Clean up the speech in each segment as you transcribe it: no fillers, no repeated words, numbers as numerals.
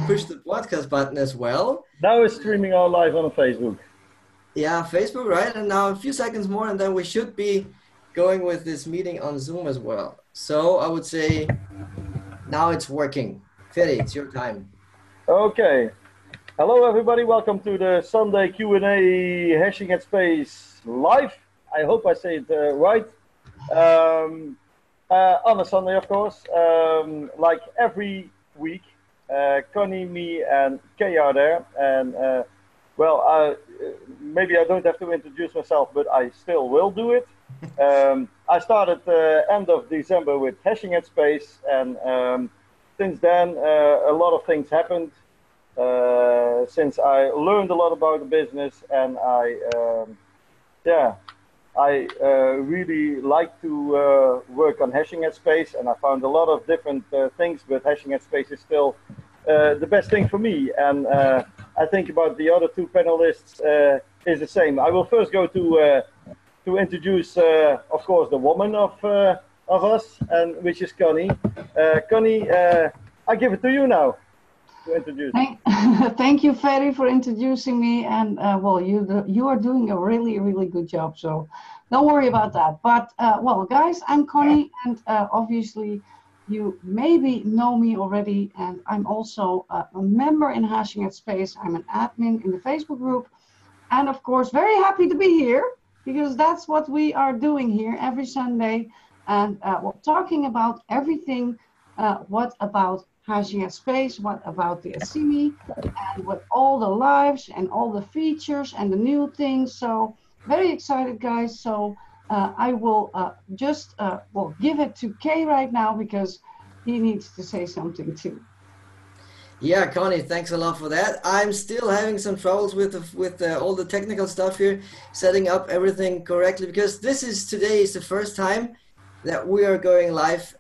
push the podcast button as well. Now it's streaming all live on Facebook. Yeah, Facebook, right? And now a few seconds more, and then we should be going with this meeting on Zoom as well. So I would say now it's working. Ferry, it's your time. Okay. Hello, everybody. Welcome to the Sunday Q&A Hashing at Space live. I hope I say it right. On a Sunday, of course. Like every week, Conny, me, and Kay are there. And maybe I don't have to introduce myself, but I still will do it. I started end of December with Hashing at Space, and since then a lot of things happened. Since I learned a lot about the business, and I really like to work on Hashing at Space, and I found a lot of different things, but Hashing at Space is still the best thing for me. And I think about the other two panelists is the same. I will first go to introduce, of course, the woman of us, and which is Conny. Conny, I give it to you now to introduce. Thank you, Ferry, for introducing me. And well, you are doing a really, really good job. So don't worry about that. But well, guys, I'm Conny, and obviously you maybe know me already. And I'm also a member in Hashing at Space. I'm an admin in the Facebook group, and of course, very happy to be here because that's what we are doing here every Sunday. And we're talking about everything. What about Hashing at Space, what about the ASIMI, and what all the lives and all the features and the new things. So very excited, guys. So I will just give it to Kay right now because he needs to say something too. Yeah, Conny, thanks a lot for that. I'm still having some troubles with all the technical stuff here, setting up everything correctly, because today is the first time that we are going live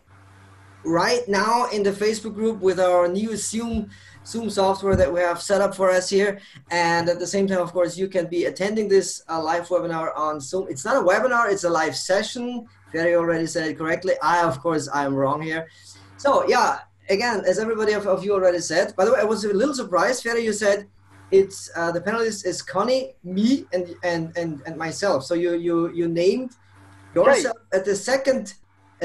right now in the Facebook group with our new Zoom software that we have set up for us here. And at the same time, of course, you can be attending this live webinar on Zoom. It's not a webinar, it's a live session. Ferry already said it correctly. I'm wrong here. So yeah, again, as everybody of you already said, by the way, I was a little surprised, Ferry, you said it's the panelist is Conny, me, and myself. So you named yourself at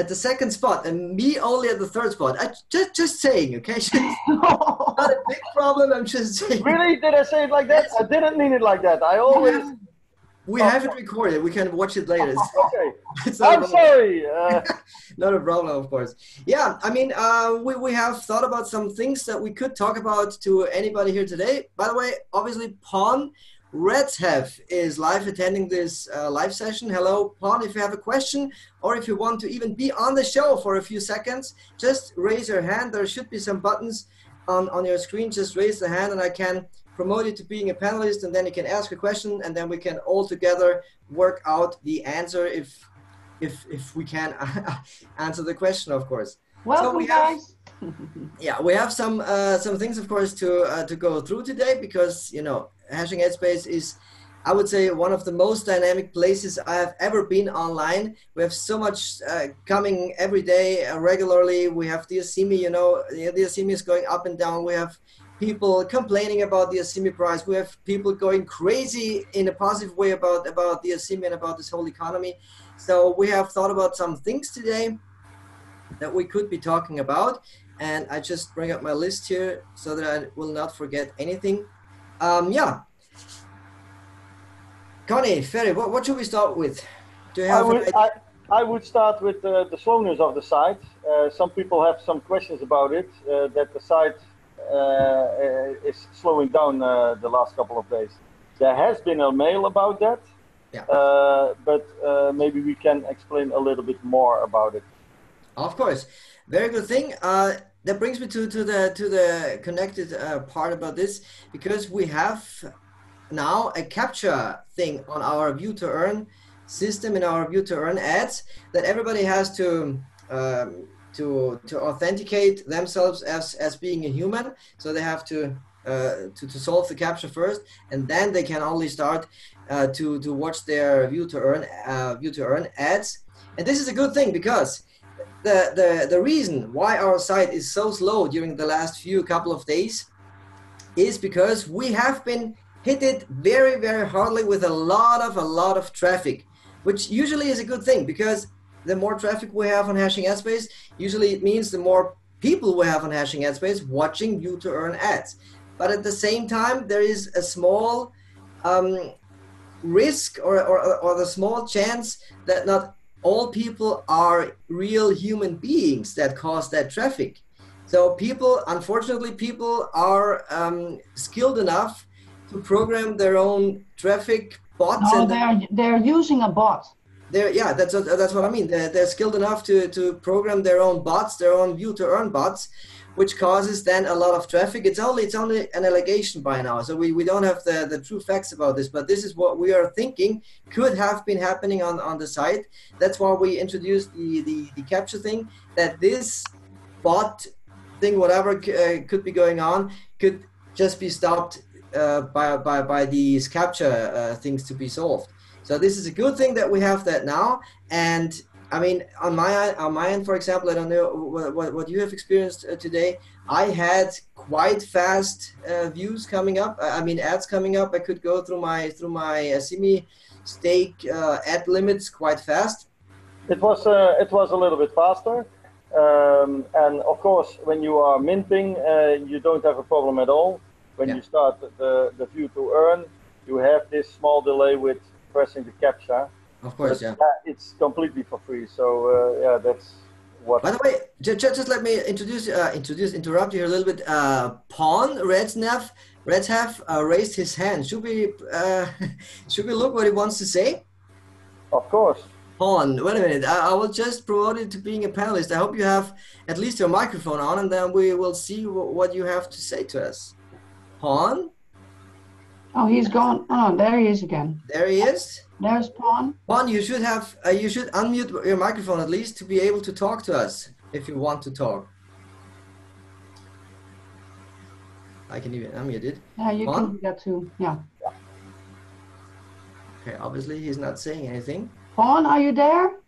the second spot, and me only at the third spot. I just saying, okay? Not a big problem. I'm just saying. Really? Did I say it like that? I didn't mean it like that. I always. We have it recorded. We can watch it later. Okay. I'm sorry. Not a problem, of course. Yeah, I mean, we have thought about some things that we could talk about to anybody here today. By the way, obviously, Pawn Redshef is live attending this live session. Hello, Pawn. If you have a question or if you want to even be on the show for a few seconds, just raise your hand. There should be some buttons on your screen. Just raise the hand and I can promote you to being a panelist, and then you can ask a question, and then we can all together work out the answer if we can answer the question, of course. Welcome, guys. Yeah, we have some things, of course, to go through today, because Hashing at Space is, I would say, one of the most dynamic places I have ever been online. We have so much coming every day, regularly. We have the ASIMI, the ASIMI is going up and down. We have people complaining about the ASIMI price. We have people going crazy in a positive way about the ASIMI and about this whole economy. So we have thought about some things today that we could be talking about. And I just bring up my list here so that I will not forget anything. Yeah. Conny, Ferry, what should we start with? Do you have I would start with the slowness of the site. Some people have some questions about it, that the site is slowing down the last couple of days. There has been a mail about that, yeah. But maybe we can explain a little bit more about it. Of course. Very good thing. That brings me to the connected part about this, because we have now a captcha thing on our view to earn system, in our view to earn ads, that everybody has to authenticate themselves as being a human. So they have to solve the captcha first, and then they can only start to watch their view to earn ads. And this is a good thing, because the reason why our site is so slow during the last couple of days is because we have been hit it very, very hardly with a lot of traffic, which usually is a good thing, because the more traffic we have on Hashing Headspace, usually it means the more people we have on Hashing Headspace watching you to earn ads. But at the same time, there is a small risk or the small chance that not all people are real human beings that cause that traffic. So people, unfortunately, people are skilled enough to program their own traffic bots. No, And they're using a bot. yeah, that's what I mean. They're skilled enough to program their own bots, their own view to earn bots, which causes then a lot of traffic. It's only an allegation by now, so we don't have the true facts about this, but this is what we are thinking could have been happening on the site. That's why we introduced the capture thing, that this bot thing, whatever could be going on, could just be stopped by these capture things to be solved. So this is a good thing that we have that now. And I mean, on my end, for example, I don't know what you have experienced today. I had quite fast views coming up. I mean, ads coming up. I could go through my ASIMI stake ad limits quite fast. It was a little bit faster. And of course, when you are minting, you don't have a problem at all. When you start the view to earn, you have this small delay with pressing the captcha. Of course, but, yeah. It's completely for free. So yeah, that's what. By the way, just let me interrupt you here a little bit. Pawn Redshaf raised his hand. Should we look what he wants to say? Of course. Pawn, wait a minute. I will just promote you to being a panelist. I hope you have at least your microphone on, and then we will see what you have to say to us. Pawn? Oh, he's gone. Oh, there he is again. There he is. There's Pawn. Pawn, you should have you should unmute your microphone at least to be able to talk to us if you want to talk. I can even unmute it. Yeah, you Pawn? can do that too. Yeah. Okay, obviously he's not saying anything. Pawn, are you there?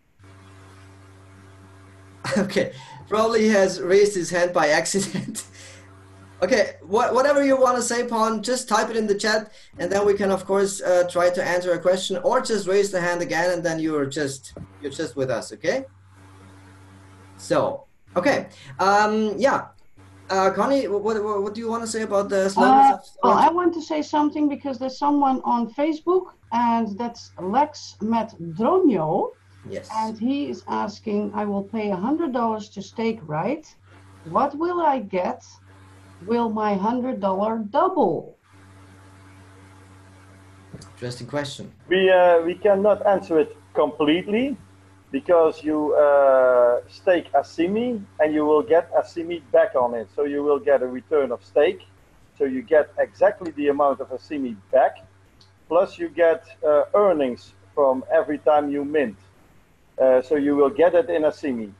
Okay, probably he has raised his hand by accident. Okay, whatever you want to say, Pawn, just type it in the chat, and then we can, of course, try to answer a question, or just raise the hand again, and then you're just with us, okay? So, okay, yeah, Conny, what do you want to say about the slowness? Well, I want to say something because there's someone on Facebook, and that's Lex Metdronio. Yes. And he is asking, I will pay $100 to stake, right? What will I get? Will my $100 double? Interesting question. We cannot answer it completely, because you stake ASIMI and you will get ASIMI back on it. So you will get a return of stake. So you get exactly the amount of ASIMI back, plus you get earnings from every time you mint. So you will get it in ASIMI.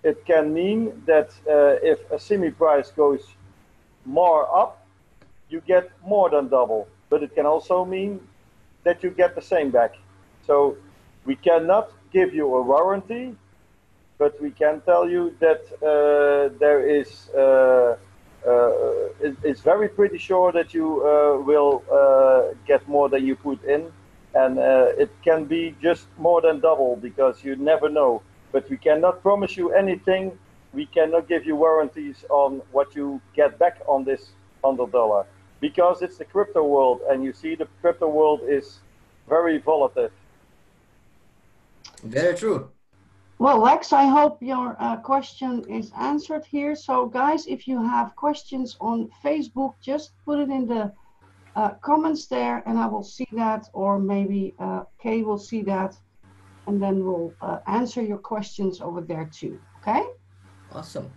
It can mean that if ASIMI price goes more up, you get more than double. But it can also mean that you get the same back. So we cannot give you a warranty, but we can tell you that there is, it's very pretty sure that you will get more than you put in. And it can be just more than double, because you never know. But we cannot promise you anything. We cannot give you warranties on what you get back on this $100, because it's the crypto world, and you see the crypto world is very volatile. Very true. Well, Lex, I hope your question is answered here. So guys, if you have questions on Facebook, just put it in the comments there, and I will see that, or maybe Kay will see that, and then we'll answer your questions over there too. Okay? Awesome.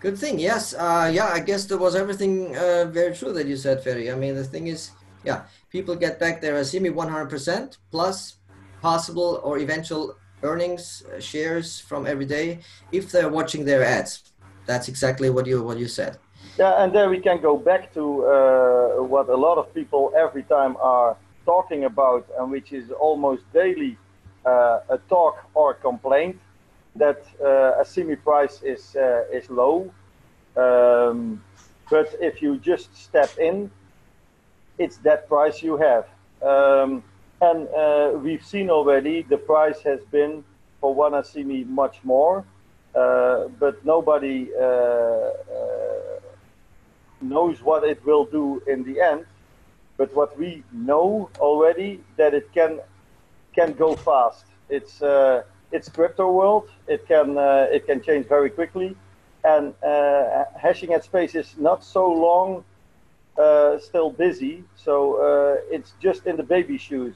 Good thing. Yes. Yeah, I guess there was everything very true that you said, Ferry. I mean, the thing is, yeah, people get back their ASIMI 100% plus possible or eventual earnings, shares from every day if they're watching their ads. That's exactly what you said. Yeah, and then we can go back to what a lot of people every time are talking about, and which is almost daily a talk or complaint. that ASIMI price is low. But if you just step in, it's that price you have. And we've seen already the price has been for one ASIMI much more, but nobody knows what it will do in the end. But what we know already, that it can go fast. It's crypto world. It can change very quickly, and hashing at space is not so long still busy. So it's just in the baby shoes.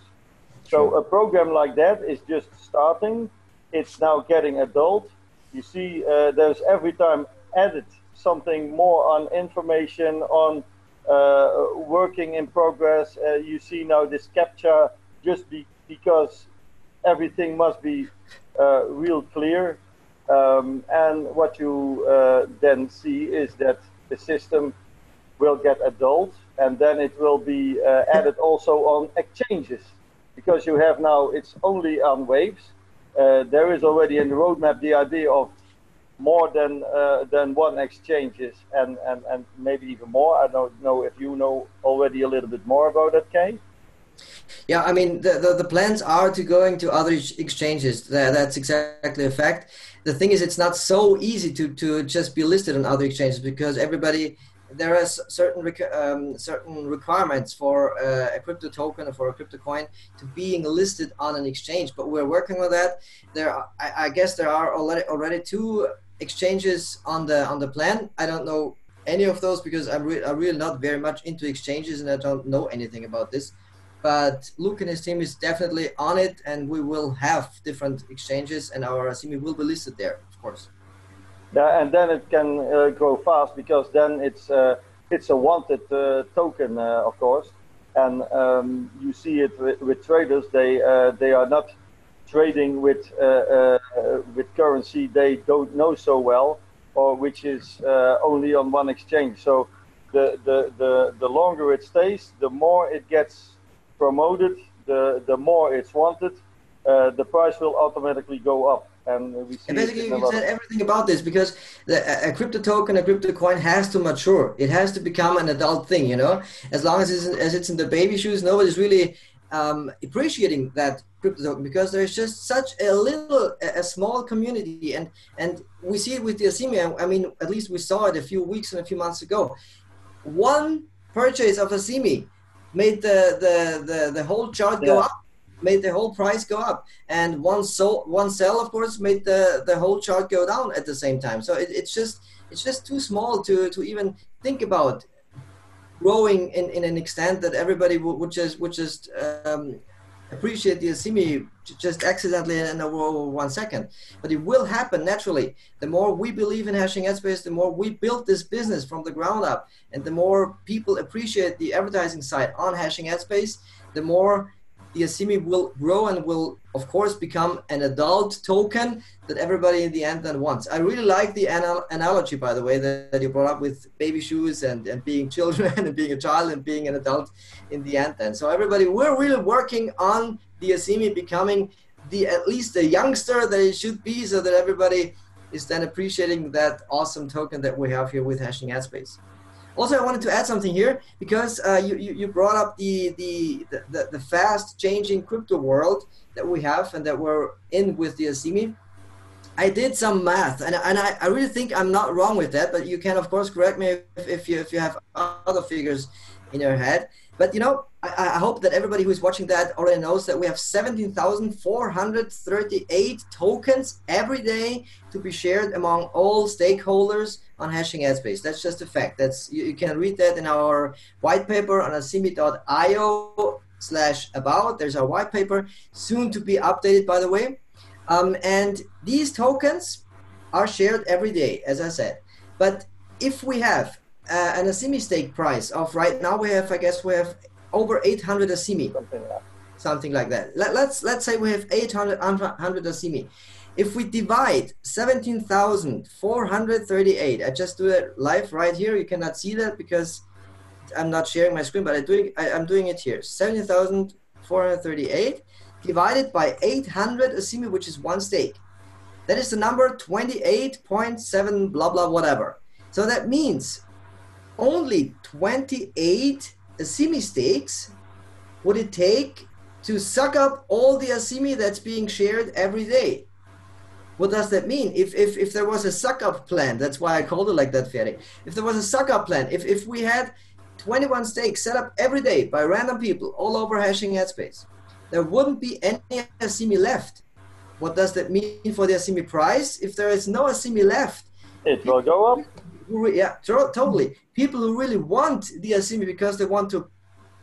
So a program like that is just starting. It's now getting adult. You see, there's every time added something more on information on working in progress. You see now this captcha just because everything must be real clear. And what you then see is that the system will get adult, and then it will be added also on exchanges, because you have now, it's only on waves. There is already in the roadmap the idea of more than one exchanges, and maybe even more. I don't know if you know already a little bit more about that, Kay. Yeah, I mean, the plans are to going to other exchanges. That's exactly a fact. The thing is, it's not so easy to just be listed on other exchanges, because there are certain requirements for a crypto token or for a crypto coin to being listed on an exchange. But we're working on that. I guess there are already 2 exchanges on the plan. I don't know any of those because I'm really not very much into exchanges and I don't know anything about this. But Luke and his team is definitely on it, and we will have different exchanges, and our ASIMI will be listed there, of course. Yeah, and then it can grow fast, because then it's a wanted token, of course. And you see it with traders. They are not trading with currency they don't know so well, or which is only on one exchange. So the longer it stays, the more it gets promoted, the more it's wanted, the price will automatically go up. And we see, and basically you said everything about this, because a crypto token, a crypto coin has to mature. It has to become an adult thing, you know. As long as it's in the baby shoes, nobody's really appreciating that crypto token, because there's just such a small community, and we see it with the ASIMI. I mean, at least we saw it a few weeks and a few months ago. One purchase of ASIMI made the whole chart go up, made the whole price go up, and one sell, of course, made the whole chart go down at the same time. So it's just too small to even think about growing in an extent that everybody would just appreciate the ASIMI just accidentally in over 1 second. But it will happen naturally. The more we believe in hashing at space, the more we build this business from the ground up, and the more people appreciate the advertising side on hashing at space, the more the ASIMI will grow and will, of course, become an adult token that everybody in the end then wants. I really like the analogy, by the way, that you brought up with baby shoes and being children and being a child and being an adult in the end then. So everybody, we're really working on the ASIMI becoming at least the youngster that it should be, so that everybody is then appreciating that awesome token that we have here with hashing at space. Also, I wanted to add something here, because you brought up the fast changing crypto world that we have and that we're in with the ASIMI. I did some math, and I really think I'm not wrong with that, but you can, of course, correct me if you have other figures in your head. But, you know, I hope that everybody who is watching that already knows that we have 17,438 tokens every day to be shared among all stakeholders on hashing at space. That's just a fact. You can read that in our white paper on asimi.io/about. There's our white paper, soon to be updated, by the way. And these tokens are shared every day, as I said. But if we have an ASIMI stake price of, right now we have over 800 ASIMI, something like that. Let's say we have 800 ASIMI. If we divide 17,438, I just do it live right here. You cannot see that because I'm not sharing my screen, but I'm doing it here. 17,438 divided by 800 ASIMI, which is one stake. That is the number 28.7 blah blah whatever. So that means only 28 ASIMI stakes would it take to suck up all the ASIMI that's being shared every day. What does that mean? If there was a suck-up plan, that's why I called it like that, Ferry. If there was a suck-up plan, if we had 21 stakes set up every day by random people all over hashing headspace, there wouldn't be any ASIMI left. What does that mean for the ASIMI price? If there is no ASIMI left, it will go up. Yeah, totally. People who really want the ASIMI because they want to,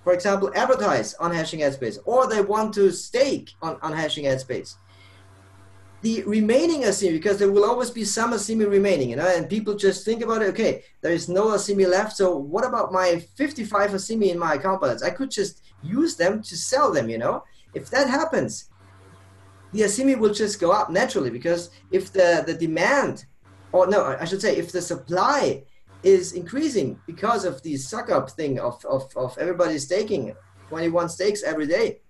for example, advertise on hashing headspace, or they want to stake on hashing headspace. The remaining ASIMI, because there will always be some ASIMI remaining, and people just think about it, okay, there is no ASIMI left, so what about my 55 ASIMI in my account balance? I could just use them to sell them, If that happens, the ASIMI will just go up naturally, because if the demand, or no, I should say, if the supply is increasing because of the suck-up thing of everybody staking 21 stakes every day,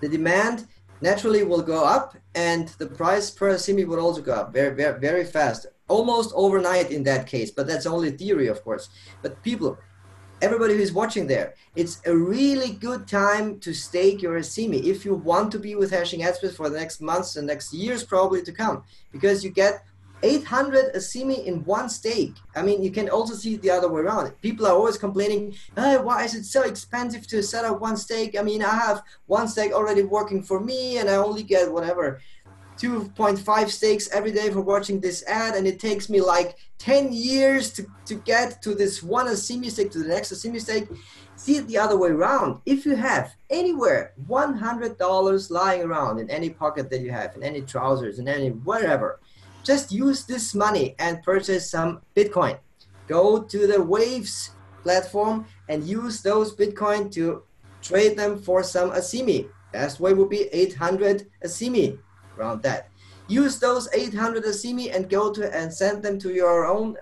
the demand naturally will go up, and the price per ASIMI will also go up very, very, very fast, almost overnight in that case. But that's only theory, of course. But people, everybody who's watching there, it's a really good time to stake your ASIMI if you want to be with hashing headspace for the next months and next years probably to come, because you get 800 ASIMI in one stake. I mean, you can also see it the other way around. People are always complaining, oh, why is it so expensive to set up one stake? I mean, I have one stake already working for me, and I only get whatever, 2.5 stakes every day for watching this ad, and it takes me like 10 years to get to this one ASIMI stake, to the next ASIMI stake. See it the other way around. If you have anywhere $100 lying around in any pocket that you have, in any trousers, in any wherever, just use this money and purchase some Bitcoin. Go to the Waves platform and use those Bitcoin to trade them for some ASIMI. Best way would be 800 ASIMI, around that. Use those 800 ASIMI and go to and send them to your own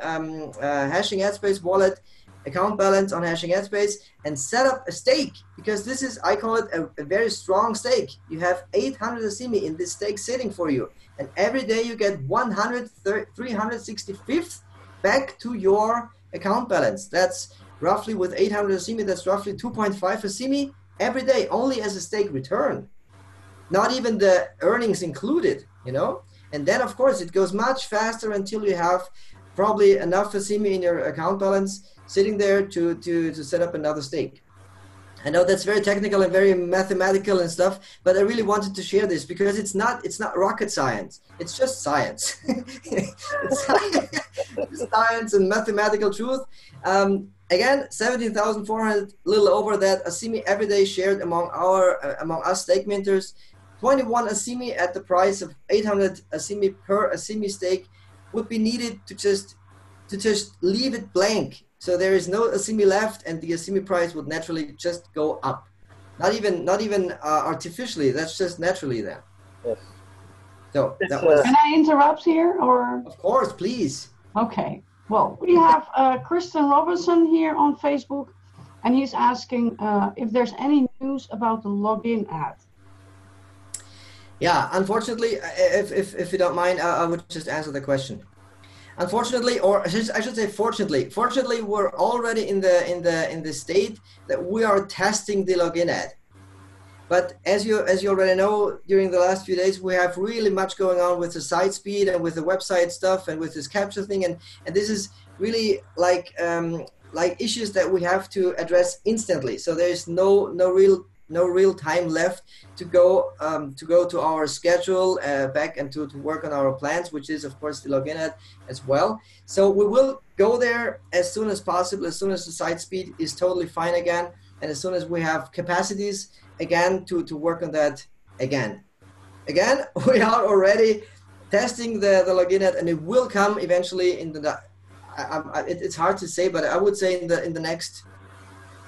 hashing headspace wallet account balance on hashing headspace, and set up a stake, because this is, I call it a very strong stake. You have 800 ASIMI in this stake sitting for you, and every day you get 365th back to your account balance. That's roughly, with 800 ASIMI, that's roughly 2.5 ASIMI every day, only as a stake return, not even the earnings included, and then of course it goes much faster until you have probably enough ASIMI in your account balance sitting there to set up another stake. I know that's very technical and very mathematical and stuff, but I really wanted to share this because it's not rocket science. It's just science. It's science and mathematical truth. Again, 17,400, little over that ASIMI every day shared among us stake minters. 21 ASIMI at the price of 800 ASIMI per ASIMI stake would be needed to just leave it blank. So there is no ASIMI left, and the ASIMI price would naturally just go up. Not even artificially. That's just naturally there. Yes. So that was. Can I interrupt here, or? Of course, please. Okay. Well, we have Kristen Robinson here on Facebook, and he's asking if there's any news about the login ad. Yeah, unfortunately, if you don't mind, I would just answer the question. Unfortunately, or I should say fortunately, we're already in the state that we are testing the login ad. But as you already know, during the last few days, we have really much going on with the site speed and with the website stuff and with this capture thing, and this is really like issues that we have to address instantly. So there is no real time left to go to our schedule back and to work on our plans, which is of course the login ad as well. So we will go there as soon as possible, as soon as the site speed is totally fine again, and as soon as we have capacities again to work on that again. We are already testing the login ad, and it will come eventually in the it's hard to say, but I would say in the next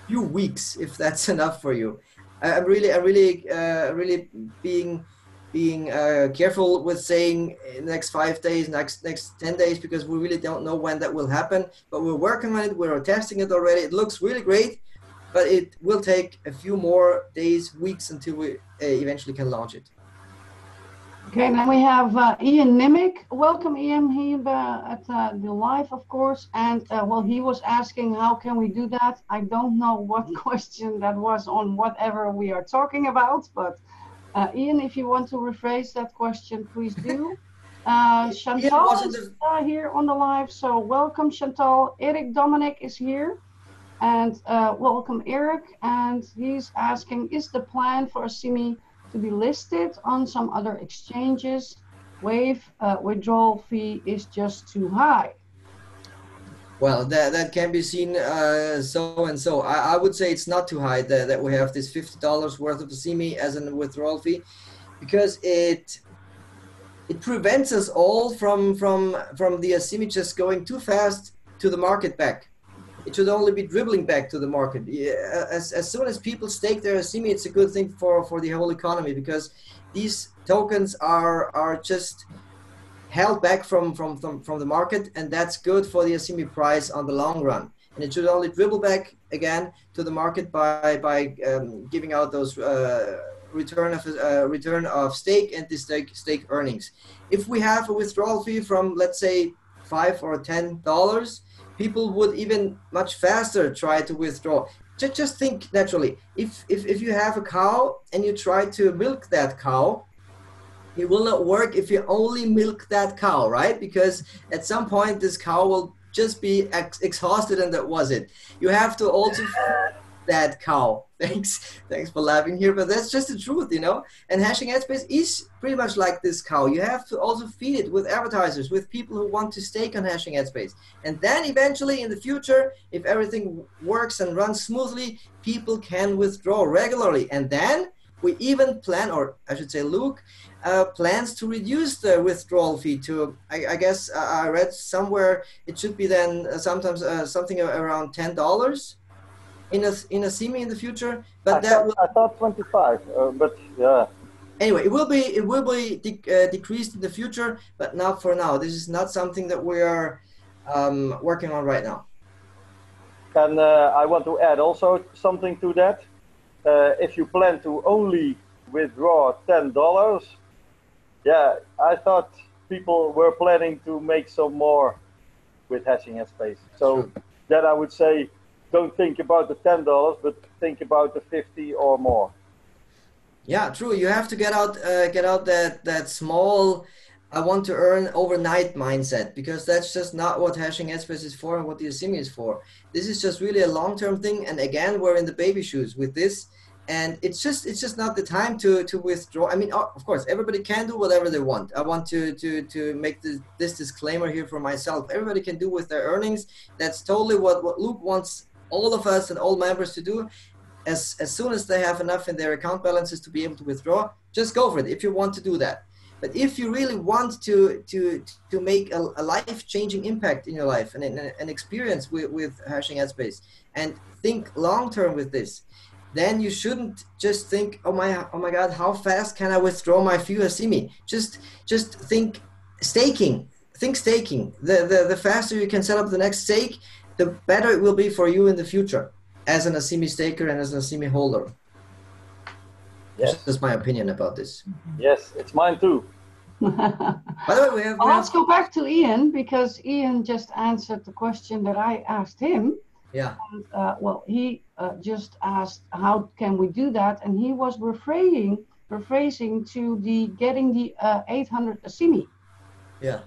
few weeks, if that's enough for you. I'm really being careful with saying in the next 5 days, next 10 days, because we really don't know when that will happen. But we're working on it. We're testing it already. It looks really great, but it will take a few more days, weeks until we eventually can launch it. Okay, now we have Ian Nimick. Welcome, Ian, here at the live, of course. And well, he was asking, how can we do that? I don't know what question that was on whatever we are talking about, but Ian, if you want to rephrase that question, please do. Ian Chantal was in is the here on the live, so welcome, Chantal. Eric Dominic is here. And welcome, Eric. And he's asking, is the plan for ASIMI to be listed on some other exchanges? Wave withdrawal fee is just too high. Well, that can be seen so and so. I would say it's not too high that we have this $50 worth of ASIMI as a withdrawal fee, because it prevents us all from the ASIMI just going too fast to the market back. It should only be dribbling back to the market. As soon as people stake their ASIMI, it's a good thing for the whole economy, because these tokens are just held back from the market, and that's good for the ASIMI price on the long run. And it should only dribble back again to the market by giving out those return of stake and the stake earnings. If we have a withdrawal fee from, let's say, $5 or $10, people would even much faster try to withdraw. Just think naturally. If you have a cow and you try to milk that cow, it will not work if you only milk that cow, right? Because at some point this cow will just be exhausted, and that was it. You have to also feed that cow. Thanks for laughing here, but that's just the truth, you know. And hashing headspace is pretty much like this cow. You have to also feed it with advertisers, with people who want to stake on hashing headspace. And then eventually in the future, if everything works and runs smoothly, people can withdraw regularly. And then we even plan, or I should say Luke, plans to reduce the withdrawal fee to, I guess I read somewhere it should be then sometimes something around $10 in ASIMI in the future. But I thought 25, but yeah. Anyway, it will be decreased in the future, but not for now. This is not something that we are working on right now. And I want to add also something to that. If you plan to only withdraw $10, yeah, I thought people were planning to make some more with hashing headspace. So then I would say, don't think about the $10, but think about the 50 or more. Yeah, true. You have to get out that small, I want to earn overnight mindset, because that's just not what hashing headspace is for and what the ASIMI is for. This is just really a long-term thing. And again, we're in the baby shoes with this. And it's just not the time to withdraw. I mean, of course, everybody can do whatever they want. I want to make this disclaimer here for myself. Everybody can do with their earnings. That's totally what Luke wants all of us and all members to do. As soon as they have enough in their account balances to be able to withdraw, just go for it if you want to do that. But if you really want to make a life-changing impact in your life and an experience with hashing headspace, and think long-term with this, then you shouldn't just think, oh my God, how fast can I withdraw my few ASIMI? Just think staking. Think staking. The faster you can set up the next stake, the better it will be for you in the future as an ASIMI staker and as an ASIMI holder. Yes. That's my opinion about this. Yes, it's mine too. By the way, let's go back to Ian, because Ian just answered the question that I asked him. Yeah. And, well, he just asked, how can we do that? And he was rephrasing to the getting the 800 ASIMI. Yeah.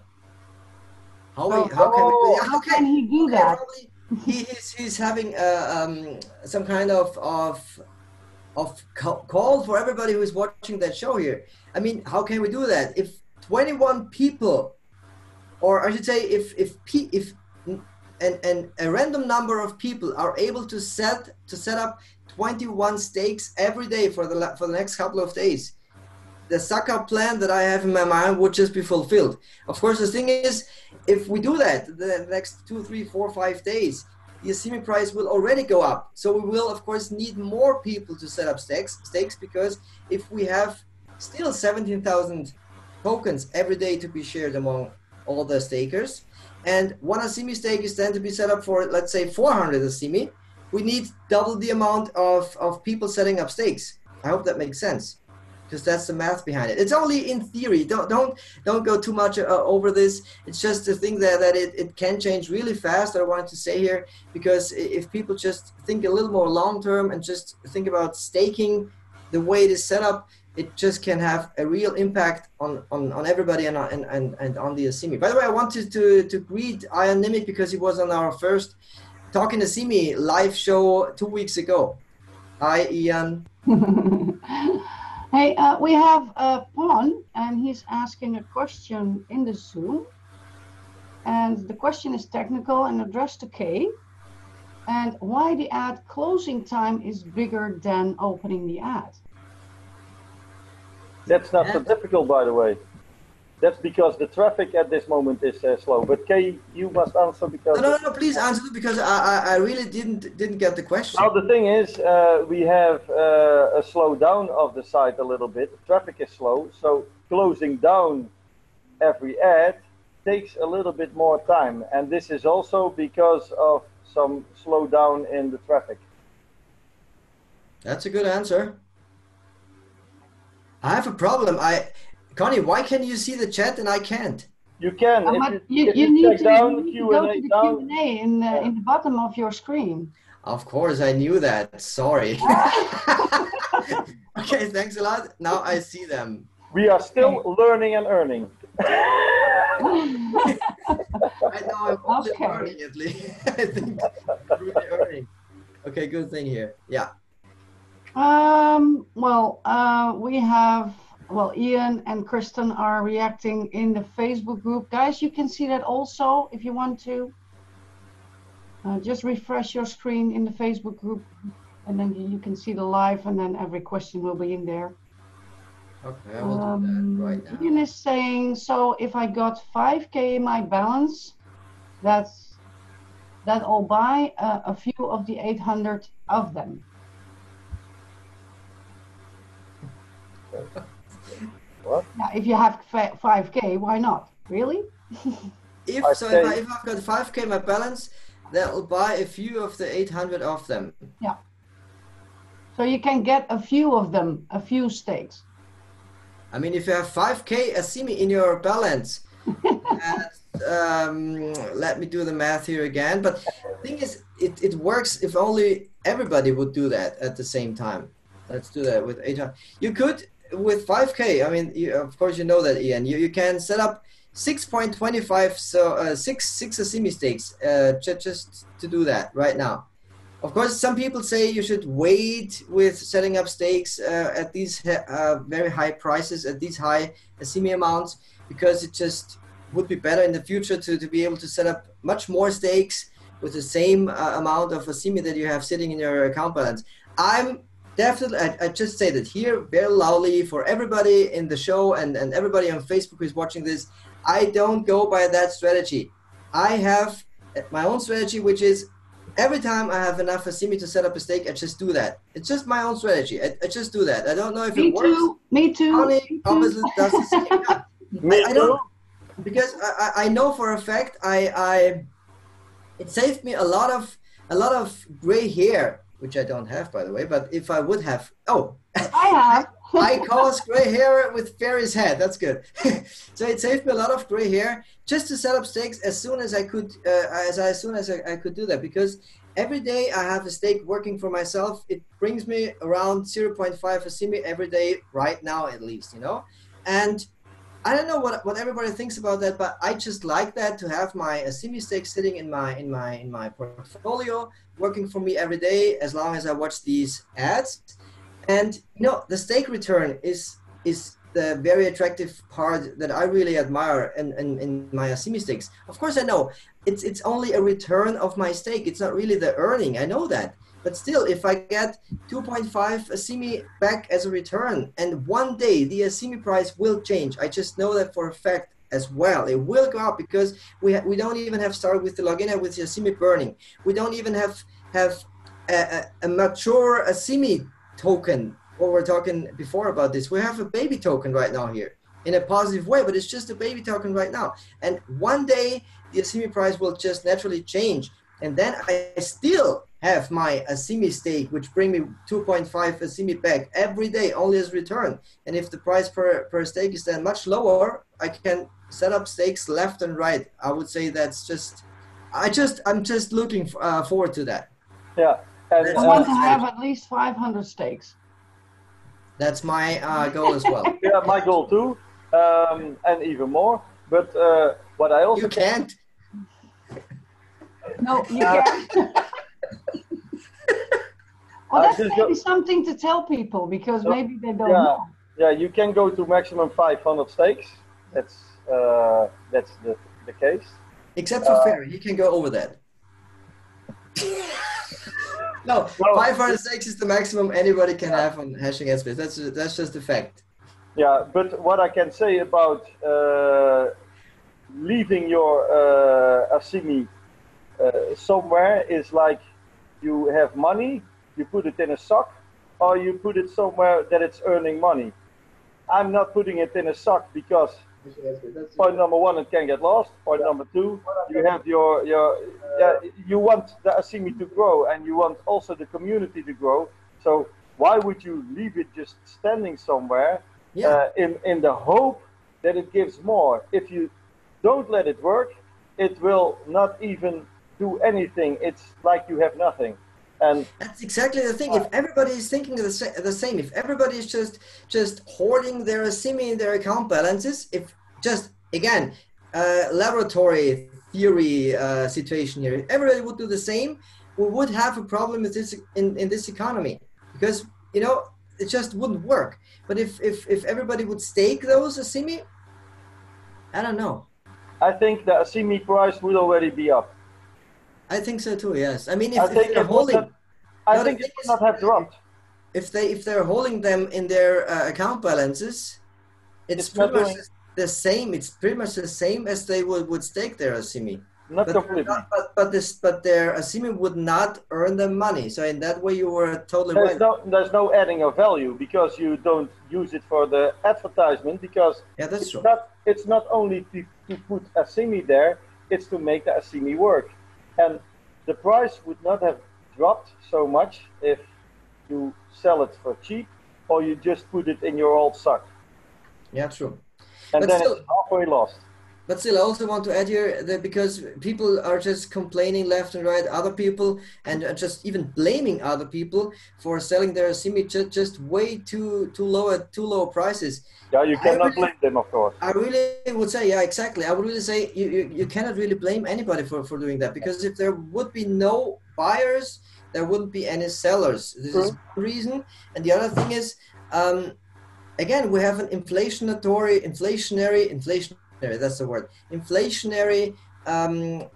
How can he do that? He's having some kind of call for everybody who is watching that show here. I mean, how can we do that? If 21 people, or I should say, if a random number of people are able to set up 21 stakes every day for the next couple of days, the sucker plan that I have in my mind would just be fulfilled. Of course, the thing is, if we do that the next 2, 3, 4, 5 days, the ASIMI price will already go up. So we will, of course, need more people to set up stakes, because if we have still 17,000 tokens every day to be shared among all the stakers, and one ASIMI stake is then to be set up for, let's say, 400 ASIMI, we need double the amount of people setting up stakes. I hope that makes sense. because that's the math behind it. It's only in theory. Don't go too much over this. It's just the thing that it can change really fast. I wanted to say here, because if people just think a little more long term and just think about staking the way it is set up, it just can have a real impact on everybody and on the ASIMI. By the way, I wanted to greet Ian Nimick because he was on our first Talking ASIMI live show 2 weeks ago. Hi, Ian. Hey, we have Pon, and he's asking a question in the Zoom. And the question is technical and addressed to Kay. And why the ad closing time is bigger than opening the ad? That's not so difficult, by the way. That's because the traffic at this moment is slow. But Kay, you must answer because... No, please answer because I really didn't get the question. Now, the thing is, we have a slowdown of the site a little bit. The traffic is slow, so closing down every ad takes a little bit more time. And this is also because of some slowdown in the traffic. That's a good answer. I have a problem. Connie, why can you see the chat and I can't? You can. You need to go to the Q&A in the bottom of your screen. Of course, I knew that. Sorry. Okay, thanks a lot. Now I see them. We are still learning and earning. I know I'm only learning at least. I think really earning. Okay, good thing here. Yeah. We have, Ian and Kristen are reacting in the Facebook group. Guys, you can see that also if you want to. Just refresh your screen in the Facebook group and then you can see the live and then every question will be in there. Okay, I will do that right now. Ian is saying, so if I got 5K in my balance, I'll buy a few of the 800 of them. What? Yeah, if you have 5K, why not? Really? If I've got 5K in my balance, that will buy a few of the 800 of them. Yeah. So you can get a few of them, a few stakes. I mean, if you have 5K ASIMI in your balance, let me do the math here again. But the thing is, it works if only everybody would do that at the same time. Let's do that with 800. You could, with 5K, I mean, of course you know that, Ian, you can set up 6.25, so six ASIMI stakes just to do that right now. Of course, some people say you should wait with setting up stakes at these very high prices, at these high ASIMI amounts, because it just would be better in the future to be able to set up much more stakes with the same amount of ASIMI that you have sitting in your account balance. I'm definitely, I just say that here very loudly for everybody in the show and everybody on Facebook who's watching this, I don't go by that strategy. I have my own strategy, which is every time I have enough ASIMI to set up a stake, I just do that. It's just my own strategy. I just do that. I don't know if it works. Me too. Conny obviously does the same. I don't, because I know for a fact it saved me a lot of gray hair, which I don't have, by the way. But if I would have, I have. I cause gray hair with Ferry's head. That's good. So it saved me a lot of gray hair just to set up stakes as soon as I could, as soon as I could do that. Because every day I have a stake working for myself. It brings me around 0.5 ASIMI every day, right now at least, you know. And I don't know what everybody thinks about that, but I just like that, to have my ASIMI stake sitting in my portfolio, working for me every day as long as I watch these ads. And you know, the stake return is the very attractive part that I really admire in my ASIMI stakes. Of course, I know it's only a return of my stake. It's not really the earning. I know that. But still, if I get 2.5 ASIMI back as a return, and one day the ASIMI price will change, I just know that for a fact as well. It will go up because we don't even have started with the login and with the ASIMI burning. We don't even have a mature ASIMI token. What we're talking before about this, we have a baby token right now here in a positive way, but it's just a baby token right now. And one day the ASIMI price will just naturally change, and then I still have my ASIMI stake, which bring me 2.5 ASIMI back every day, only as return. And if the price per stake is then much lower, I can set up stakes left and right. I would say that's just, I'm just looking forward to that. Yeah. And, I want to have at least 500 stakes. That's my goal as well. Yeah, my goal too, and even more. But what I also You can't. No, you can't. Well, that's maybe something to tell people, because maybe they don't know. Yeah, you can go to maximum 500 stakes. That's the case. Except for Ferry, he can go over that. No, 500 stakes is the maximum anybody can have on hashing headspace. That's just a fact. Yeah, but what I can say about leaving your ASIMI somewhere is like, you have money, you put it in a sock, or you put it somewhere that it's earning money. I'm not putting it in a sock because point number one, it can get lost. Point number two, you have you want the ASIMI to grow, and you want also the community to grow. So why would you leave it just standing somewhere in the hope that it gives more? If you don't let it work, it will not even do anything. It's like you have nothing. And that's exactly the thing. If everybody is thinking the same, if everybody is just hoarding their ASIMI in their account balances, if just again laboratory theory situation here, if everybody would do the same, we would have a problem with this in this economy, because you know it just wouldn't work. But if everybody would stake those ASIMI, I don't know. I think the ASIMI price would already be up. I think so too. Yes, I mean, if they're holding, I think it would not have dropped. If they're holding them in their account balances, it's pretty much the same. It's pretty much the same as they would stake their ASIMI. Not completely. But their ASIMI would not earn them money. So in that way, you were totally right. There's no adding of value, because you don't use it for the advertisement. Because that's true. It's not only to put ASIMI there; it's to make the ASIMI work. And the price would not have dropped so much if you sell it for cheap, or you just put it in your old sock. Yeah, true. And but then still, it's halfway lost. But still, I also want to add here that because people are just complaining left and right, other people, and just even blaming other people for selling their ASIMI just way too low at too low prices. Yeah, you cannot blame them, of course. I really would say, yeah, exactly. I would really say you cannot really blame anybody for doing that, because if there would be no buyers, there wouldn't be any sellers. This is one reason. And the other thing is, again, we have an inflationary, that's the word, inflationary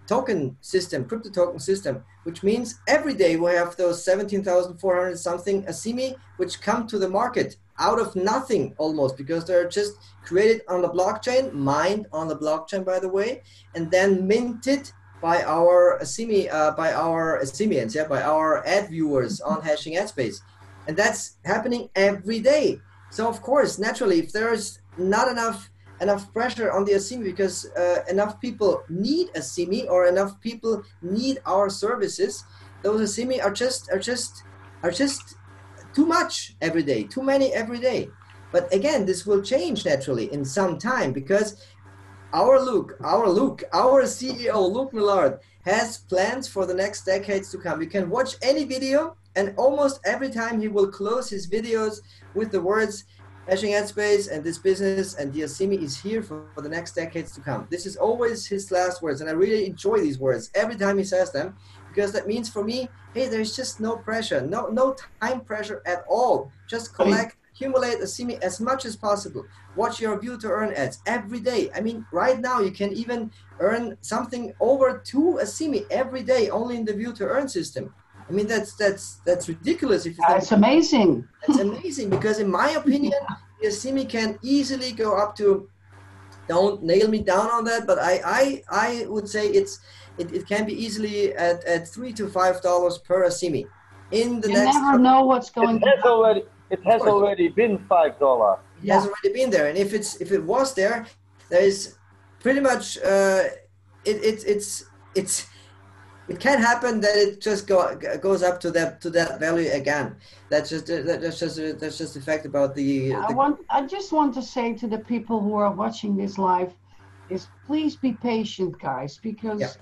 token system, crypto token system, which means every day we have those 17,400 something ASIMI which come to the market out of nothing almost, because they're just created on the blockchain, mined on the blockchain, by the way, and then minted by our ASIMI, by our ASIMians, by our ad viewers on Hashing Headspace. And that's happening every day. So of course, naturally, if there's not enough pressure on the ASIMI, because enough people need ASIMI, or enough people need our services, those ASIMI are just too much every day, too many every day. But again, this will change naturally in some time, because our CEO, Luke Millard, has plans for the next decades to come. You can watch any video, and almost every time he will close his videos with the words, Hashing Headspace and this business and the ASIMI is here for the next decades to come. This is always his last words, and I really enjoy these words every time he says them, because that means for me, hey, there's just no pressure, no time pressure at all. Just collect, accumulate ASIMI as much as possible. Watch your view to earn ads every day. I mean, right now you can even earn something over 2 ASIMI every day only in the view to earn system. I mean, that's ridiculous. If you that's amazing. That's amazing, because in my opinion, the ASIMI can easily go up to, don't nail me down on that, but I would say it can be easily at $3 to $5 per ASIMI. In the next, never know what's going on. It has already been $5. It has already been there, and if it was there, there is pretty much it's it can happen that it just goes up to that value again. That's just the fact about the. I just want to say to the people who are watching this live, is please be patient, guys, because. Yeah.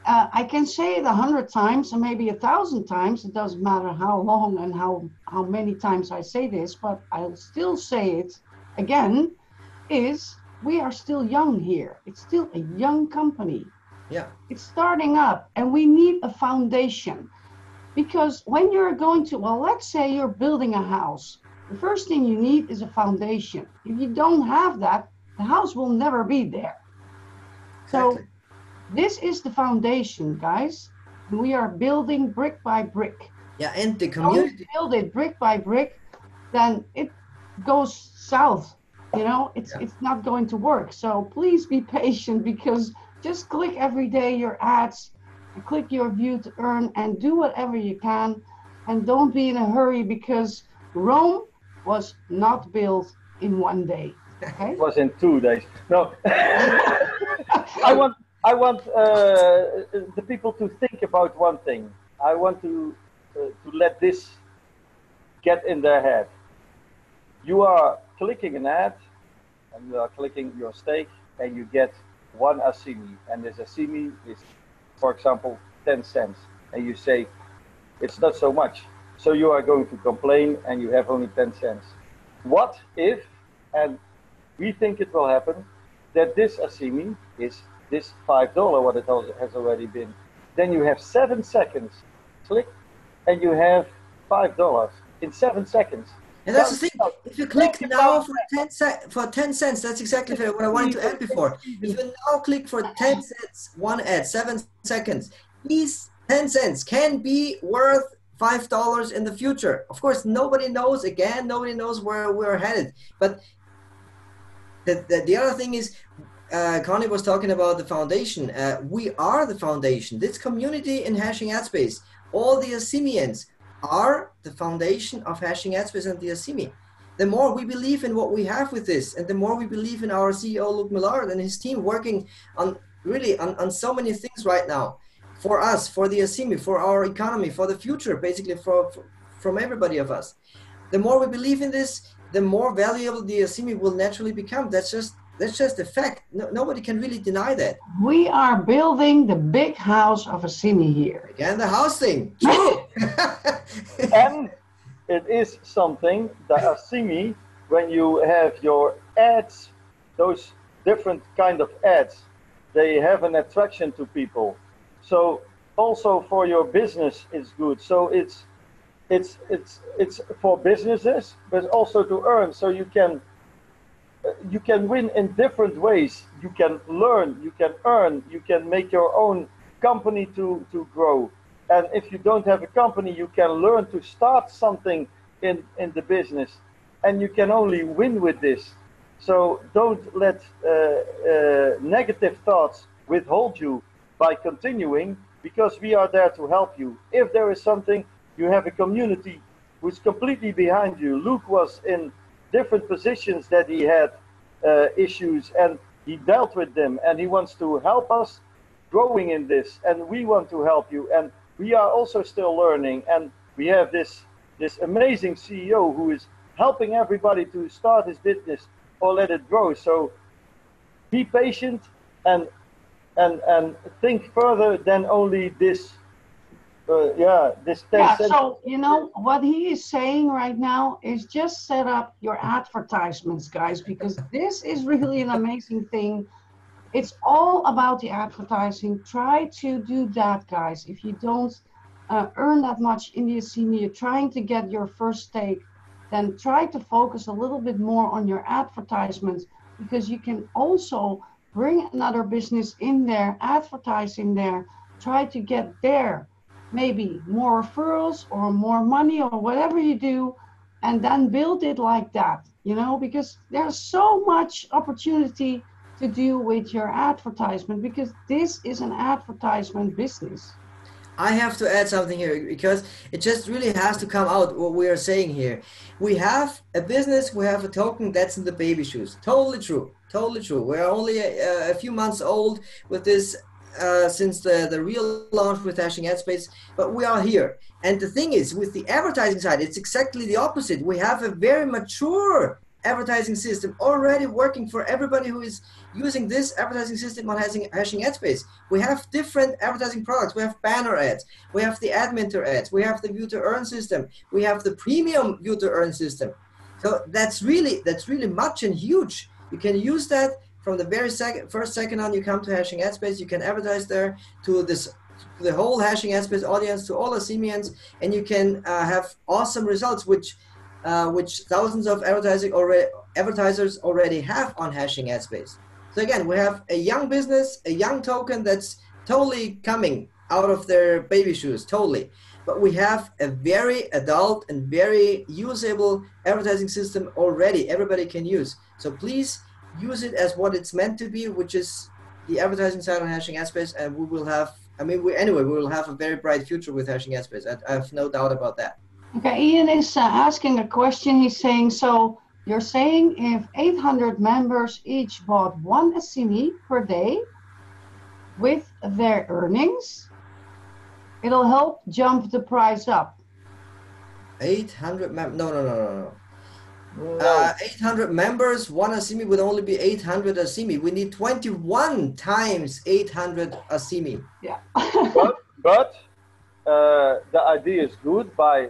I can say it 100 times and maybe 1,000 times. It doesn't matter how long and how many times I say this, but I'll still say it again, is we are still young here. It's still a young company. Yeah. It's starting up and we need a foundation. Because when you're going to, well, let's say you're building a house, the first thing you need is a foundation. If you don't have that, the house will never be there. Exactly. So this is the foundation, guys. And we are building brick by brick. Yeah, and the community. Don't build it brick by brick, then it goes south. You know, it's not going to work. So please be patient, because just click every day your ads, and click your view to earn, and do whatever you can. And don't be in a hurry, because Rome was not built in one day. Okay? It was in 2 days. No. I want the people to think about one thing. I want to let this get in their head. You are clicking an ad, and you are clicking your stake, and you get one ASIMI. And this ASIMI is, for example, 10 cents. And you say, it's not so much. So you are going to complain, and you have only 10 cents. What if, and we think it will happen, that this ASIMI is this $5, what it has already been. Then you have 7 seconds, click, and you have $5 in 7 seconds. And that's the thing. If you click now for 10 cents, that's exactly what I wanted to add before. If you now click for 10 cents, one ad, 7 seconds, these 10 cents can be worth $5 in the future. Of course, nobody knows. Again, nobody knows where we're headed. But the other thing is, Conny was talking about the foundation. We are the foundation. This community in hashing AdSpace, all the ASIMians are the foundation of hashing AdSpace and the ASIMI. The more we believe in what we have with this, and the more we believe in our CEO, Luke Millard, and his team working on really on so many things right now, for us, for the ASIMI, for our economy, for the future, basically from everybody of us. The more we believe in this, the more valuable the ASIMI will naturally become. That's just a fact. Nobody can really deny that. We are building the big house of ASIMI here. Again, the house thing. True. And it is something that ASIMI, when you have your ads, those different kind of ads, they have an attraction to people. So also for your business it's good. So it's for businesses, but also to earn. So you can win in different ways. You can learn, you can earn, you can make your own company to grow. And if you don't have a company, you can learn to start something in the business. And you can only win with this. So don't let negative thoughts withhold you by continuing, because we are there to help you. If there is something, you have a community who's completely behind you. Luke was in different positions that he had issues, and he dealt with them, and he wants to help us growing in this, and we want to help you. And we are also still learning, and we have this amazing CEO who is helping everybody to start his business or let it grow. So be patient and think further than only this. This 10 cents. So you know what he is saying right now is just set up your advertisements, guys, because this is really an amazing thing. It's all about the advertising. Try to do that, guys. If you don't earn that much in the ASIMI, you're trying to get your first stake, then try to focus a little bit more on your advertisements, because you can also bring another business in there, advertise in there, try to get there maybe more referrals or more money or whatever you do, and then build it like that, you know, because there's so much opportunity to do with your advertisement, because this is an advertisement business. I have to add something here, because it just really has to come out what we are saying here. We have a business, we have a token that's in the baby shoes. Totally true. Totally true. We're only a few months old with this since the real launch with hashing headspace, but we are here. And the thing is, with the advertising side, it's exactly the opposite. We have a very mature advertising system already working for everybody who is using this advertising system on hashing headspace. We have different advertising products. We have banner ads, we have the adminter ads, we have the view to earn system, we have the premium view to earn system. So that's really much and huge. You can use that from the very first second on you come to hashing headspace. You can advertise there to the whole hashing headspace audience, to all ASIMians, and you can have awesome results, which thousands of advertisers already have on hashing headspace. So again, we have a young business, a young token that's totally coming out of their baby shoes, totally. But we have a very adult and very usable advertising system already. Everybody can use. So please use it as what it's meant to be, which is the advertising side on hashing headspace, and we will have. We will have a very bright future with hashing headspace. I have no doubt about that. Okay, Ian is asking a question. He's saying, so you're saying if 800 members each bought one ASIMI per day with their earnings, it'll help jump the price up. 800 no. 800 members, one ASIMI would only be 800 ASIMI. We need 21 times 800 ASIMI. Yeah. but the idea is good. By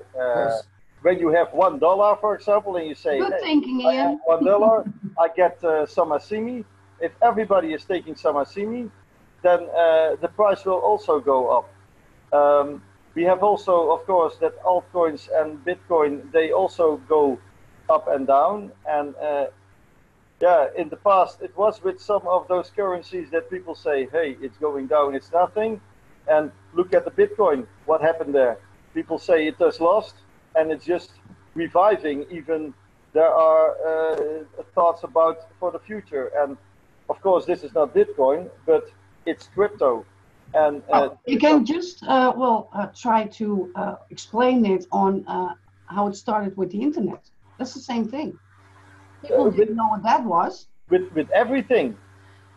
when you have $1, for example, and you say, good thinking, I Ian. have $1, I get some ASIMI. If everybody is taking some ASIMI, then the price will also go up. We have also, of course, that altcoins and Bitcoin, they also go up and down. And yeah, in the past, it was with some of those currencies that people say, hey, it's going down, it's nothing. And look at the Bitcoin, what happened there? People say it has lost, and it's just reviving. Even there are thoughts about for the future. And of course, this is not Bitcoin, but it's crypto. And you can just try to explain it on how it started with the internet. That's the same thing. People didn't know what that was. With everything.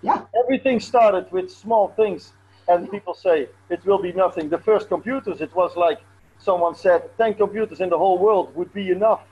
Yeah. Everything started with small things, and people say it will be nothing. The first computers, it was like someone said 10 computers in the whole world would be enough.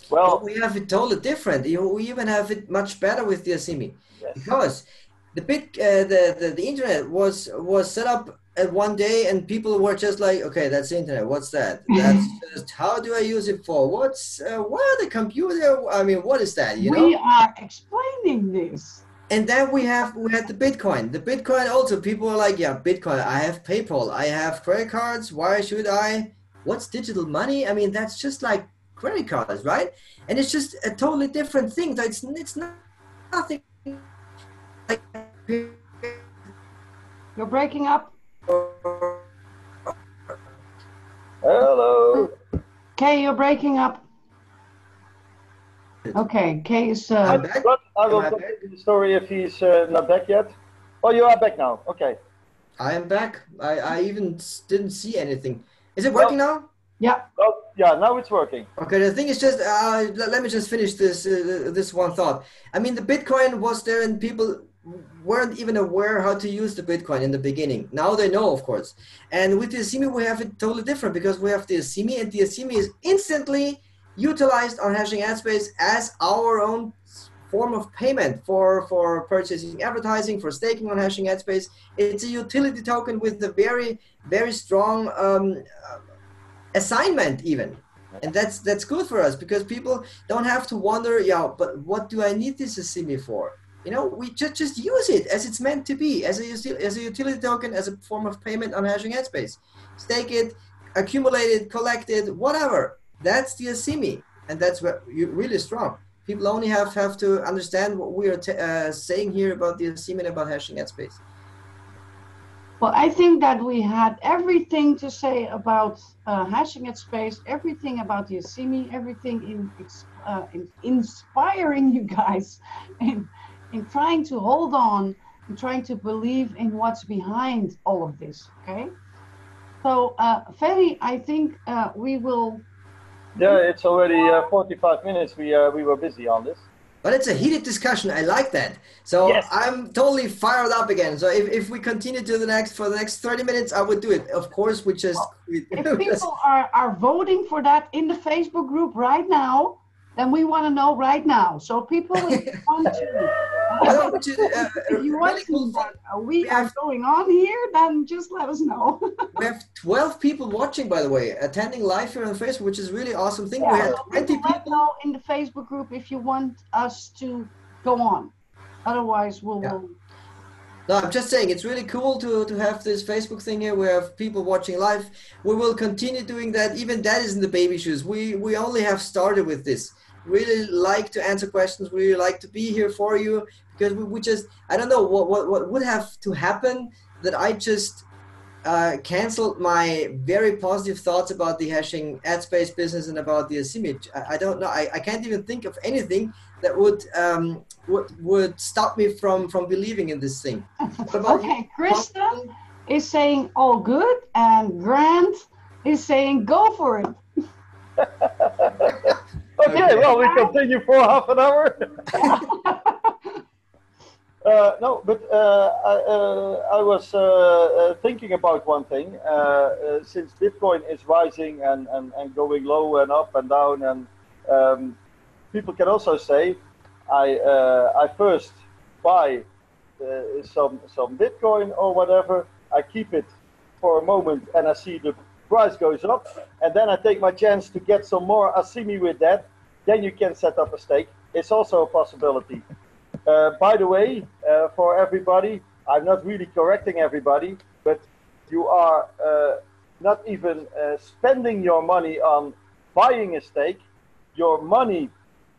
Well, we have it totally different. We even have it much better with the ASIMI, yes. Because the internet was set up at one day, and people were just like, okay, that's the internet. What's that? That's just, how do I use it for? What are the computer? I mean, what is that? You know? We are explaining this. And then we had the Bitcoin. The Bitcoin also, people are like, yeah, Bitcoin. I have PayPal. I have credit cards. Why should I? What's digital money? I mean, that's just like credit cards, right? And it's just a totally different thing. It's nothing like. You're breaking up. Hello. Kay, you're breaking up. Okay, Kay is. I'm back. I will continue the story if he's not back yet. Oh, you are back now. Okay. I am back. I even didn't see anything. Is it working now? Yeah. Oh, yeah, now it's working. Okay, the thing is just, let me just finish this one thought. I mean, the Bitcoin was there and people weren't even aware how to use the Bitcoin in the beginning. Now they know, of course. And with the ASIMI, we have it totally different because we have the ASIMI, and the ASIMI is instantly utilized on hashing headspace as our own form of payment for purchasing advertising, for staking on hashing headspace. It's a utility token with a very, very strong assignment even. And that's good for us because people don't have to wonder, yeah, but what do I need this ASIMI for? You know, we just use it as it's meant to be, as a utility token, as a form of payment on hashing headspace. Stake it, accumulate it, collect it, whatever. That's the ASIMI, and that's really strong. People only have to understand what we are saying here about the ASIMI and about hashing headspace. Well, I think that we had everything to say about hashing headspace, everything about the ASIMI, everything in inspiring you guys in trying to hold on and trying to believe in what's behind all of this, okay? So, Ferry, I think we will... Yeah, it's already 45 minutes. We were busy on this. But it's a heated discussion. I like that. So Yes. I'm totally fired up again. So if we continue to for the next 30 minutes, I would do it. Of course, we just if people are voting for that in the Facebook group right now, then we want to know right now. So people, if you want to, if you want really cool to thing. we are going on here, then just let us know. We have 12 people watching, by the way, attending live here on Facebook, which is a really awesome thing. Yeah, We had so 20 let people. know in the Facebook group if you want us to go on. Otherwise, we'll. No, I'm just saying it's really cool to have this Facebook thing here. We have people watching live. We will continue doing that. Even that is in the baby shoes. We only have started with this. Really like to answer questions. We really like to be here for you because we just, I don't know what would have to happen that I just canceled my very positive thoughts about the hashing ad space business and about the ASIMI. I don't know. I can't even think of anything that would stop me from believing in this thing. Okay, Krista is saying all good, and Grant is saying go for it. Okay, well, we continue for half an hour. No, but I was thinking about one thing. Since Bitcoin is rising and going low and up and down, and people can also say, I first buy some Bitcoin or whatever. I keep it for a moment, and I see the price goes up, and then I take my chance to get some more ASIMI with that. Then you can set up a stake. It's also a possibility. By the way, for everybody, I'm not really correcting everybody, but you are not even spending your money on buying a stake. Your money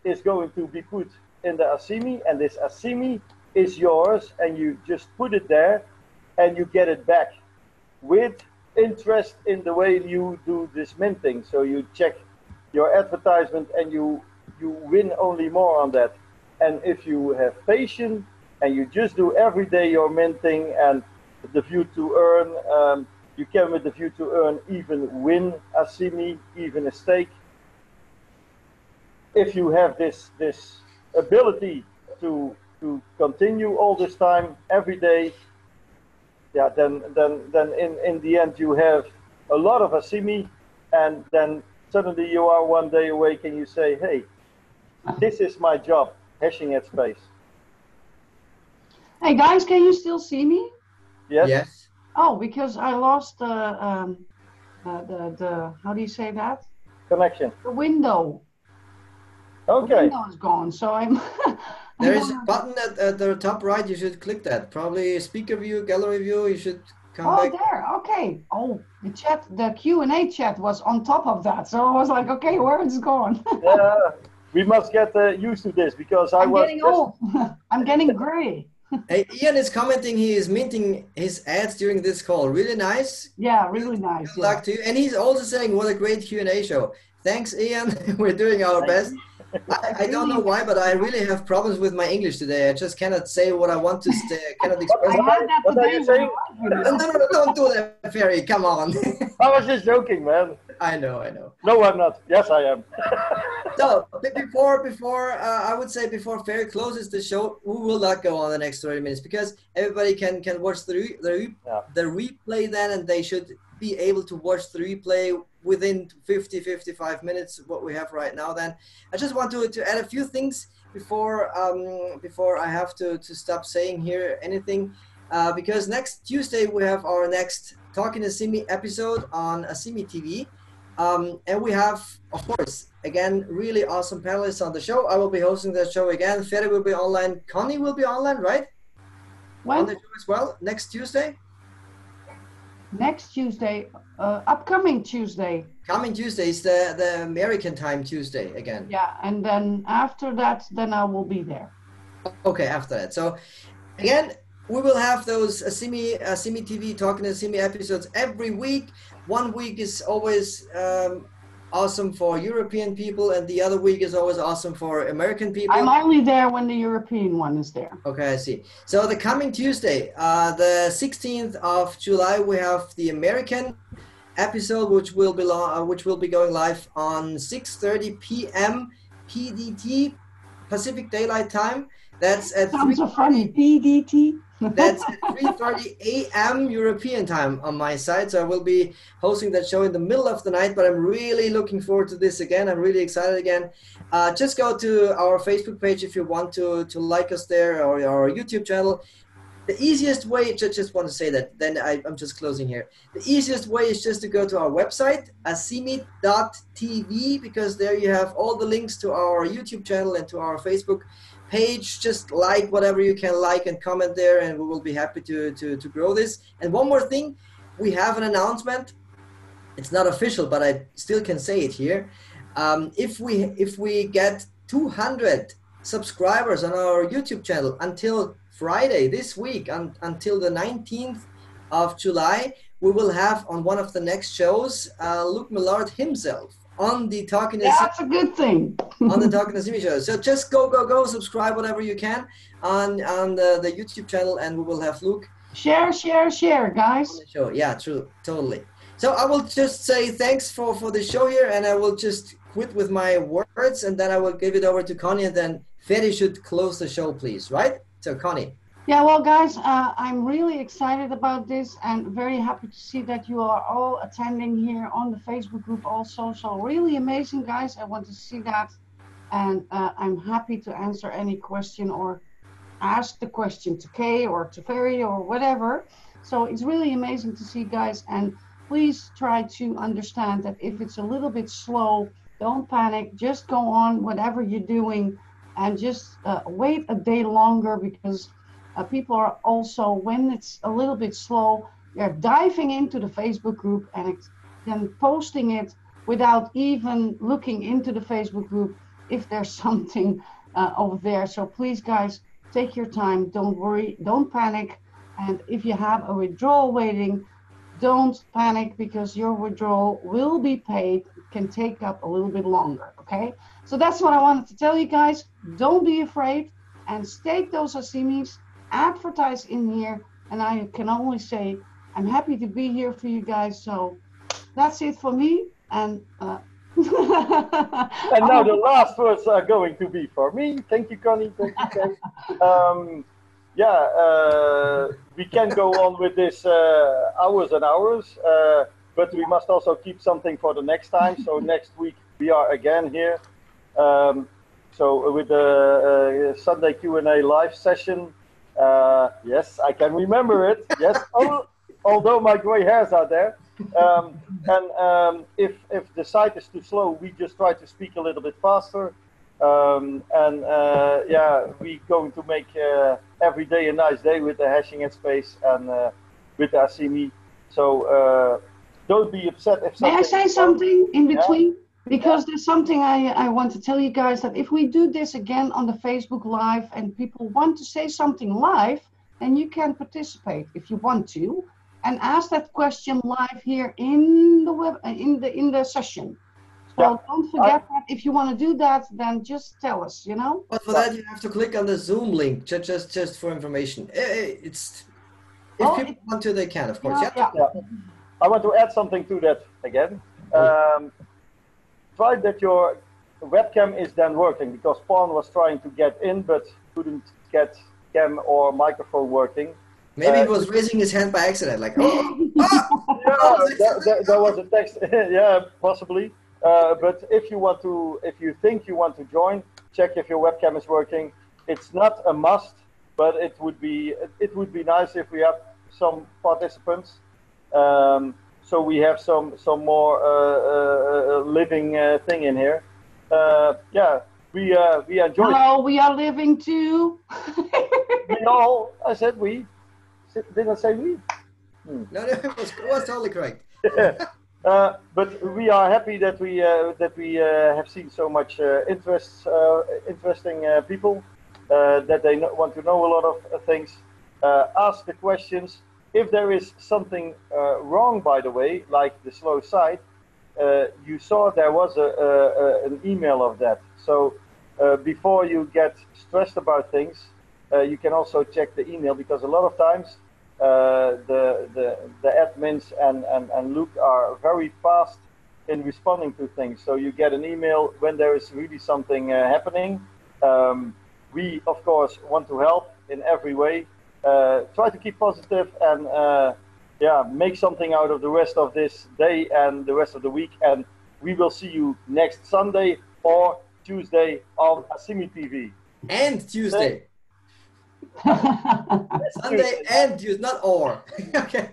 is going to be put in the ASIMI, and this ASIMI is yours, and you just put it there, and you get it back with interest in the way you do this minting. So you check your advertisement, and you win only more on that. And if you have patience and you just do every day your minting and the view to earn, you can with the view to earn even win ASIMI, even a stake. If you have this ability to continue all this time every day, yeah, then in the end you have a lot of ASIMI, and then suddenly you are one day awake and you say, hey, this is my job. Hashing at space. Hey guys, can you still see me? Yes. Yes. Oh, because I lost the how do you say that? Connection. The window. Okay. The window is gone, so I'm. There is a button at the top right. You should click that. Probably speaker view, gallery view. You should come back. Oh, there. Okay. Oh, the chat, the Q&A chat was on top of that, so I was like, okay, where is it gone? Yeah. We must get used to this because I'm getting old. I'm getting gray. Hey, Ian is commenting he is minting his ads during this call. Really nice. Yeah, really nice. Good luck to you. And he's also saying what a great Q&A show. Thanks, Ian. We're doing our best. I don't know why, but I really have problems with my English today. I just cannot say what I want to say. I cannot express. What are you saying? No, don't do that, Ferry. Come on. I was just joking, man. I know. No, I'm not. Yes, I am. So before I would say before Ferry closes the show, we will not go on the next 30 minutes because everybody can watch the replay then, and they should be able to watch the replay within 55 minutes what we have right now. Then I just want to add a few things before I have to stop saying here anything, because next Tuesday we have our next Talking ASIMI episode on ASIMI TV. And we have, of course, again, really awesome panelists on the show. I will be hosting that show again. Ferry will be online. Conny will be online, right? When? On the show as well, next Tuesday? Next Tuesday, upcoming Tuesday. Coming Tuesday is the American time Tuesday again. Yeah, and then after that, then I will be there. Okay, after that. So, again, we will have those ASIMI TV Talking ASIMI episodes every week. One week is always awesome for European people, and the other week is always awesome for American people. I'm only there when the European one is there. Okay, I see. So the coming Tuesday, the 16th of July, we have the American episode, which will be going live on 6:30 p.m. PDT. Pacific Daylight Time. That's at Sounds so funny. PDT. That's at 3:30 a.m. European time on my side. So I will be hosting that show in the middle of the night, but I'm really looking forward to this again. I'm really excited again. Just go to our Facebook page if you want to like us there, or our YouTube channel. The easiest way, just want to say that, then I'm just closing here. The easiest way is just to go to our website, asimi.tv, because there you have all the links to our YouTube channel and to our Facebook page. Just like whatever you can like and comment there, and we will be happy to grow this. And one more thing, we have an announcement. It's not official, but I still can say it here. If we get 200 subscribers on our YouTube channel until Friday this week, until the 19th of July, we will have on one of the next shows Luke Millard himself on the Talking Yeah, that's a good thing. on the Talking ASIMI show. So just go subscribe whatever you can on the YouTube channel, and we will have Luke Share, guys. on the show. Yeah, true, totally. So I will just say thanks for the show here, and I will just quit with my words, and then I will give it over to Conny, and then Ferry should close the show, please, right? So Conny. Yeah, well, guys, I'm really excited about this and very happy to see that you are all attending here on the Facebook group also. So really amazing, guys. I want to see that. And I'm happy to answer any question or ask the question to Kay or to Ferry or whatever. So it's really amazing to see, guys. And please try to understand that if it's a little bit slow, don't panic. Just go on whatever you're doing and just wait a day longer, because people are also, when it's a little bit slow, they're diving into the Facebook group and then posting it without even looking into the Facebook group if there's something over there. So please, guys, take your time. Don't worry. Don't panic. And if you have a withdrawal waiting, don't panic, because your withdrawal will be paid. It can take up a little bit longer, okay? So that's what I wanted to tell you, guys. Don't be afraid and stake those ASIMIs, advertise in here, and I can only say I'm happy to be here for you guys. So that's it for me. And and now the last words are going to be for me. Thank you, Conny. Thank you, Kay. We can go on with this hours and hours, but we must also keep something for the next time. So next week we are again here. So with the Sunday Q&A live session. Yes, I can remember it. Yes, although my gray hairs are there. If the site is too slow, we just try to speak a little bit faster. We're going to make every day a nice day with the hashing at space and with the ASIMI. So don't be upset if something. May I say something in between? Yeah. Because there's something I want to tell you guys, that if we do this again on the Facebook Live and people want to say something live, then you can participate if you want to, and ask that question live here in the web in the session. So don't forget that if you want to do that, then just tell us, you know. But for that you have to click on the Zoom link, just for information. If people want to, they can, of course. Yeah. I want to add something to that again. Try that your webcam is then working, because Paul was trying to get in but couldn't get cam or microphone working. Maybe he was raising his hand by accident, like, there was a text. Yeah, possibly. But if you think you want to join, check if your webcam is working. It's not a must, but it would be nice if we have some participants. So we have some more living thing in here. We enjoy. Hello, we are living too. We all. I said we. Didn't I say we? No, it was totally correct. But we are happy that we have seen so much interesting people that they want to know a lot of things. Ask the questions. If there is something wrong, by the way, like the slow site, you saw there was an email of that. So before you get stressed about things, you can also check the email, because a lot of times the admins and Luke are very fast in responding to things. So you get an email when there is really something happening, We, of course, want to help in every way. Try to keep positive and yeah, make something out of the rest of this day and the rest of the week. And we will see you next Sunday or Tuesday on ASIMI TV. And Tuesday. Sunday and Tuesday, not or. Okay.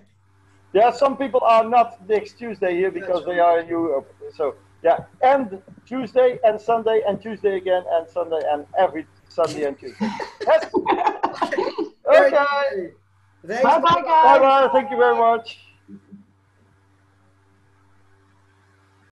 Yeah, some people are not next Tuesday here because they are in Europe. So yeah, and Tuesday and Sunday and Tuesday again and Sunday and every Sunday and Tuesday. Yes. Okay. Thanks. Bye bye, guys. Bye bye. Thank you very much.